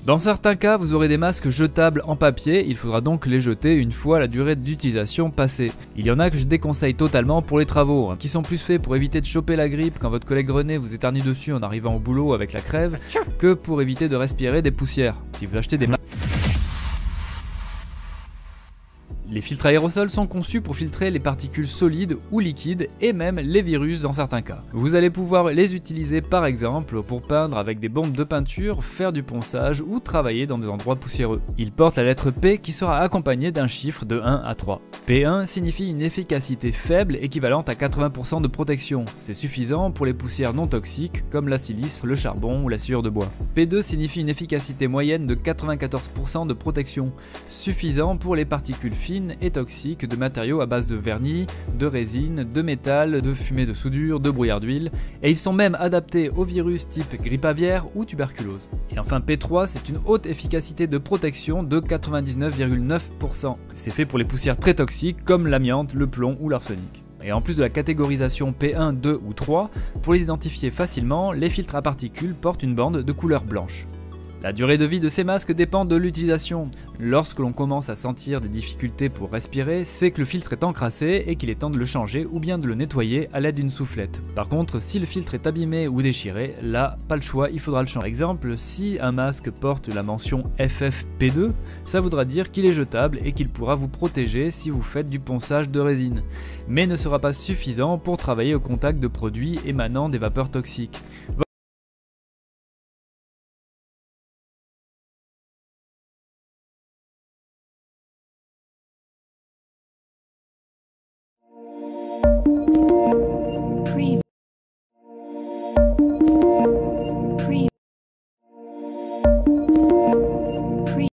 Dans certains cas, vous aurez des masques jetables en papier, il faudra donc les jeter une fois la durée d'utilisation passée. Il y en a que je déconseille totalement pour les travaux, qui sont plus faits pour éviter de choper la grippe quand votre collègue René vous éternue dessus en arrivant au boulot avec la crève, que pour éviter de respirer des poussières. Si vous achetez des masques... Les filtres aérosols sont conçus pour filtrer les particules solides ou liquides et même les virus dans certains cas. Vous allez pouvoir les utiliser par exemple pour peindre avec des bombes de peinture, faire du ponçage ou travailler dans des endroits poussiéreux. Ils portent la lettre P qui sera accompagnée d'un chiffre de 1 à 3. P1 signifie une efficacité faible équivalente à 80% de protection. C'est suffisant pour les poussières non toxiques comme la silice, le charbon ou la sciure de bois. P2 signifie une efficacité moyenne de 94% de protection, suffisant pour les particules fines et toxiques de matériaux à base de vernis, de résine, de métal, de fumée de soudure, de brouillard d'huile, et ils sont même adaptés aux virus type grippe aviaire ou tuberculose. Et enfin P3, c'est une haute efficacité de protection de 99,9%. C'est fait pour les poussières très toxiques comme l'amiante, le plomb ou l'arsenic. Et en plus de la catégorisation P1, 2 ou 3, pour les identifier facilement, les filtres à particules portent une bande de couleur blanche. La durée de vie de ces masques dépend de l'utilisation. Lorsque l'on commence à sentir des difficultés pour respirer, c'est que le filtre est encrassé et qu'il est temps de le changer ou bien de le nettoyer à l'aide d'une soufflette. Par contre, si le filtre est abîmé ou déchiré, là, pas le choix, il faudra le changer. Par exemple, si un masque porte la mention FFP2, ça voudra dire qu'il est jetable et qu'il pourra vous protéger si vous faites du ponçage de résine, mais ne sera pas suffisant pour travailler au contact de produits émanant des vapeurs toxiques.